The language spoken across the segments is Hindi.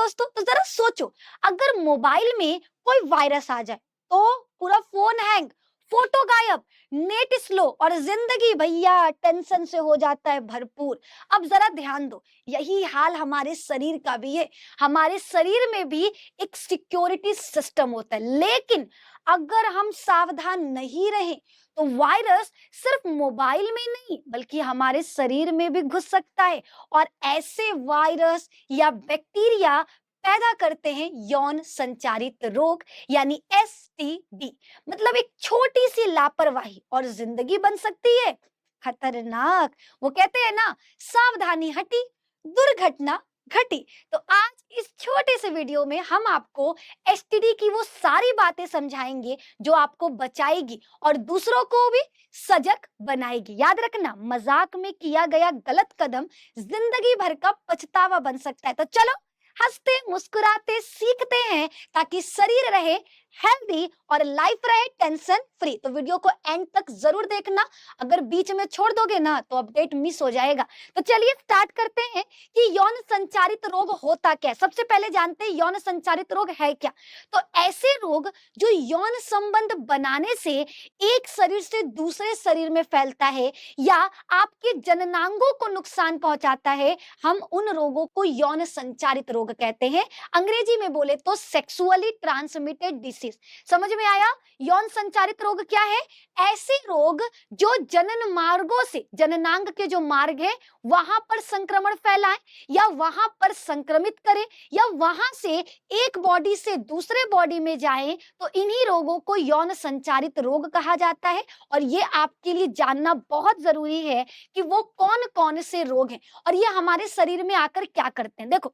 दोस्तों, तो जरा सोचो, अगर मोबाइल में कोई वायरस आ जाए तो पूरा फोन हैंग, फोटो गायब, नेट स्लो और जिंदगी भैया टेंशन से हो जाता है भरपूर। अब जरा ध्यान दो, यही हाल हमारे शरीर का भी है। हमारे शरीर में भी एक सिक्योरिटी सिस्टम होता है, लेकिन अगर हम सावधान नहीं रहे तो वायरस सिर्फ मोबाइल में नहीं बल्कि हमारे शरीर में भी घुस सकता है। और ऐसे वायरस या बैक्टीरिया पैदा करते हैं यौन संचारित रोग, यानी एसटीडी। मतलब एक छोटी सी लापरवाही और जिंदगी बन सकती है खतरनाक। वो कहते हैं ना, सावधानी हटी दुर्घटना घटी। तो आज इस छोटे से वीडियो में हम आपको एसटीडी की वो सारी बातें समझाएंगे जो आपको बचाएगी और दूसरों को भी सजग बनाएगी। याद रखना, मजाक में किया गया गलत कदम जिंदगी भर का पछतावा बन सकता है। तो चलो हंसते मुस्कुराते सीखते हैं ताकि शरीर रहे हेल्दी और लाइफ रहे टेंशन फ्री। तो वीडियो को एंड तक जरूर देखना, अगर बीच में छोड़ दोगे ना तो अपडेट मिस हो जाएगा। तो चलिए स्टार्ट करते हैं कि यौन संचारित रोग होता क्या है। सबसे पहले जानते हैं यौन संचारित रोग है क्या। तो ऐसे रोग जो यौन संबंध बनाने से एक शरीर से दूसरे शरीर में फैलता है या आपके जननांगों को नुकसान पहुंचाता है, हम उन रोगों को यौन संचारित रोग कहते हैं। अंग्रेजी में बोले तो सेक्सुअली ट्रांसमिटेड डिसीज। समझ में आया यौन संचारित रोग क्या है? ऐसे रोग जो जनन मार्गों से, जननांग के जो मार्ग है वहां पर संक्रमण फैलाएं या वहां पर संक्रमित करें या वहां से एक बॉडी से दूसरे बॉडी में जाएं, तो इन्हीं रोगों को यौन संचारित रोग कहा जाता है। और ये आपके लिए जानना बहुत जरूरी है कि वो कौन कौन से रोग हैं और ये हमारे शरीर में आकर क्या करते हैं। देखो,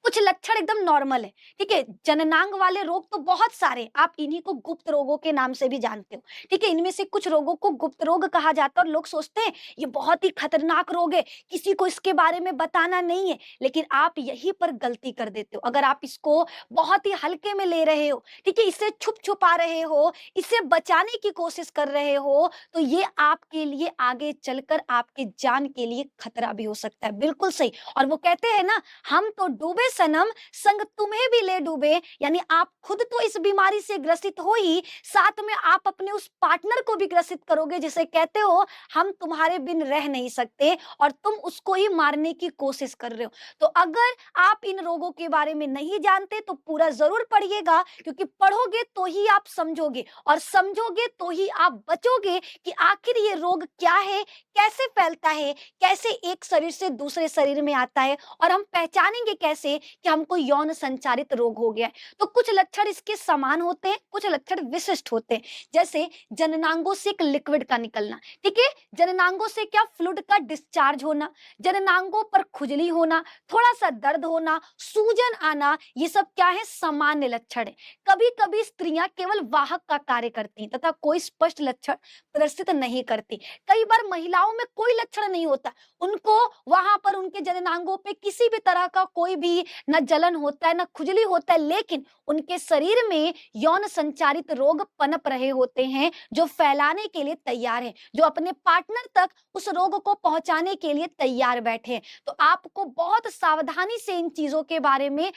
कुछ लक्षण एकदम नॉर्मल है, ठीक है। जननांग वाले रोग तो बहुत सारे, आप इन्हीं को गुप्त रोगों के नाम से भी जानते हो, ठीक है। इनमें से कुछ रोगों को गुप्त रोग कहा जाता है और लोग सोचते हैं ये बहुत ही खतरनाक रोग है, किसी को इसके बारे में बताना नहीं है। लेकिन आप यहीं पर गलती कर देते हो। अगर आप इसको बहुत ही हल्के में ले रहे हो, ठीक है, इसे छुप छुपा रहे हो, इसे बचाने की कोशिश कर रहे हो, तो ये आपके लिए आगे चलकर आपके जान के लिए खतरा भी हो सकता है। बिल्कुल सही। और वो कहते हैं ना, हम तो डूबे सनम संग तुम्हें भी ले डूबे, यानी आप खुद तो इस बीमारी से ग्रसित हो ही, साथ में आप अपने उस पार्टनर को भी ग्रसित करोगे जिसे कहते हो हम तुम्हारे बिन रह नहीं सकते और तुम उसको ही मारने की कोशिश कर रहे हो। तो अगर आप इन रोगों के बारे में नहीं जानते तो पूरा जरूर पढ़िएगा, क्योंकि पढ़ोगे तो ही आप समझोगे और समझोगे तो ही आप बचोगे कि आखिर ये रोग क्या है, कैसे फैलता है, कैसे एक शरीर से दूसरे शरीर में आता है और हम पहचानेंगे कैसे कि हमको यौन संचारित रोग हो गया है। तो कुछ लक्षण इसके समान होते हैं, कुछ लक्षण विशिष्ट होते हैं। जैसे जननांगों से एक लिक्विड का निकलना, ठीक है। जननांगों से क्या, फ्लूइड का डिस्चार्ज होना, जननांगों पर खुजली होना, थोड़ा सा दर्द होना, सूजन आना, ये सब क्या है, सामान्य लक्षण है। कभी कभी स्त्रियां केवल वाहक का कार्य करती हैं तथा कोई स्पष्ट लक्षण प्रदर्शित नहीं करती। कई बार महिलाओं में कोई लक्षण नहीं होता, उनको वहां पर उनके जननांगों पे किसी भी तरह का कोई भी न जलन होता है न खुजली होता है, लेकिन उनके शरीर में यौन संचारित रोग पनप रहे होते हैं जो फैलाने के लिए तैयार है, जो अपने पार्टनर तक उस रोग को पहुंचाने के लिए तैयार बैठे हैं। तो आपको बहुत सावधानी से इन चीजों के बारे में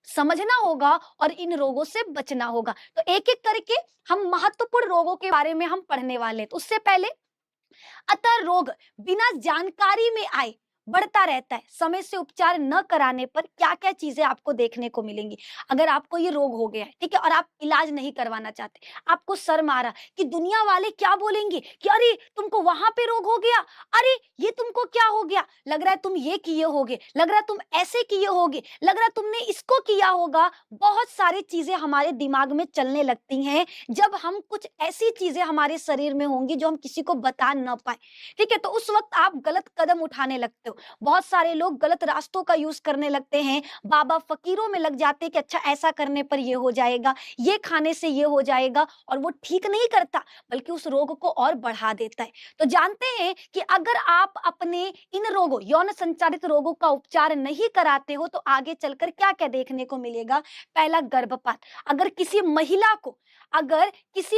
समझना होगा और इन रोगों से बचना होगा। तो एक एक करके हम महत्वपूर्ण रोगों के बारे में हम पढ़ने वाले हैं। तो उससे पहले, अतः रोग बिना जानकारी में आए बढ़ता रहता है। समय से उपचार न कराने पर क्या क्या चीजें आपको देखने को मिलेंगी। अगर आपको ये रोग हो गया है, ठीक है, और आप इलाज नहीं करवाना चाहते, आपको शर्म आ रहा कि दुनिया वाले क्या बोलेंगे कि अरे तुमको वहां पे रोग हो गया, अरे ये तुमको क्या हो गया, लग रहा है तुम ये किए होगे, लग रहा है तुम ऐसे किए होगे, लग रहा है तुमने इसको किया होगा। बहुत सारी चीजें हमारे दिमाग में चलने लगती हैं जब हम कुछ ऐसी चीजें हमारे शरीर में होंगी जो हम किसी को बता न पाए, ठीक है। तो उस वक्त आप गलत कदम उठाने लगते हो। बहुत सारे लोग गलत रास्तों का यूज करने लगते हैं, बाबा फकीरों में लग जाते हैं कि अच्छा ऐसा करने पर ये हो जाएगा, ये खाने से ये हो जाएगा, और वो ठीक नहीं करता बल्कि उस रोग को और बढ़ा देता है। तो जानते हैं कि अगर आप अपने इन रोगों, यौन संचारित रोगों का उपचार नहीं कराते हो तो आगे चलकर क्या क्या देखने को मिलेगा। पहला, गर्भपात। अगर किसी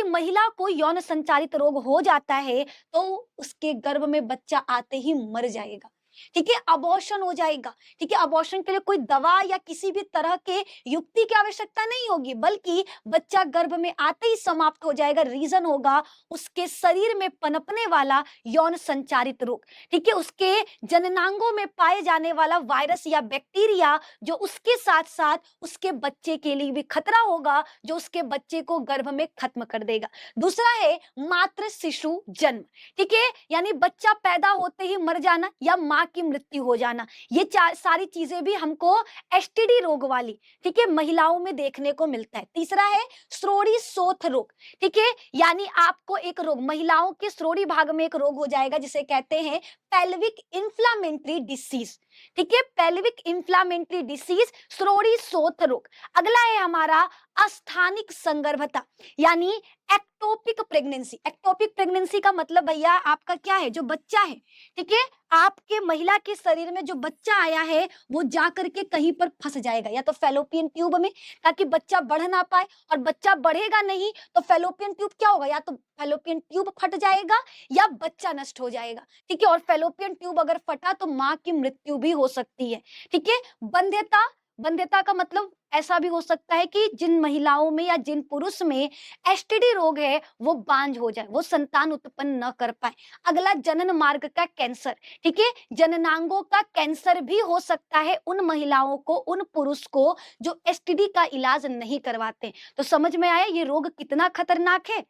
महिला को यौन संचारित रोग हो जाता है तो उसके गर्भ में बच्चा आते ही मर जाएगा। ठीक है, अबॉर्शन हो जाएगा। ठीक है, अबॉर्शन के लिए कोई दवा या किसी भी तरह के युक्ति की आवश्यकता नहीं होगी, बल्कि बच्चा गर्भ में आते ही समाप्त हो जाएगा। रीजन होगा उसके शरीर में पनपने वाला यौन संचारित रोग। ठीक है, उसके जननांगों में पाए जाने वाला वायरस या बैक्टीरिया, जो उसके साथ साथ उसके बच्चे के लिए भी खतरा होगा, जो उसके बच्चे को गर्भ में खत्म कर देगा। दूसरा है मातृ शिशु जन्म। ठीक है, यानी बच्चा पैदा होते ही मर जाना या मां की मृत्यु हो जाना। ये चार सारी चीजें भी हमको एसटीडी रोग वाली, ठीक है, महिलाओं में देखने को मिलता है। तीसरा है श्रोणि शोथ रोग। ठीक है, यानी आपको एक रोग, महिलाओं के श्रोणि भाग में एक रोग हो जाएगा जिसे कहते हैं पेल्विक इंफ्लामेटरी डिसीज। ठीक है, पेल्विक इंफ्लामेटरी डिसीज, श्रोणि शोथ रोग। अगला है हमारा अस्थानिक संगर्भता, यानी एक्टोपिक प्रेगनेंसी। एक्टोपिक प्रेगनेंसी का मतलब भैया आपका क्या है, जो बच्चा है, ठीक है, आपके महिला के शरीर में जो बच्चा आया है वो जा करके कहीं पर फंस जाएगा, या तो फैलोपियन ट्यूब में, ताकि बच्चा बढ़ ना पाए, और बच्चा बढ़ेगा नहीं तो फैलोपियन ट्यूब क्या होगा, या तो फैलोपियन ट्यूब फट जाएगा या बच्चा नष्ट हो जाएगा। ठीक है, और फैलोपियन ट्यूब अगर फटा तो मां की मृत्यु भी हो सकती है। ठीक है, बंध्यता, बंध्यता का मतलब ऐसा भी हो सकता है कि जिन महिलाओं में या जिन पुरुष में एसटीडी रोग है वो बांझ हो जाए, वो संतान उत्पन्न न कर पाए। अगला जनन मार्ग का कैंसर। ठीक है, जननांगों का कैंसर भी हो सकता है उन महिलाओं को, उन पुरुष को जो एसटीडी का इलाज नहीं करवाते। तो समझ में आया ये रोग कितना खतरनाक है।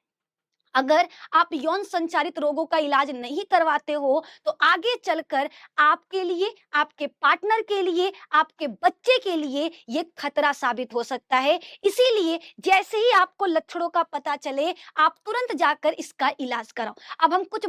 अगर आप यौन संचारित रोगों का इलाज नहीं करवाते हो तो आगे चलकर आपके लिए, आपके पार्टनर के लिए, आपके बच्चे के लिए ये खतरा साबित हो सकता है। इसीलिए जैसे ही आपको लक्षणों का पता चले आप तुरंत जाकर इसका इलाज कराओ। अब हम कुछ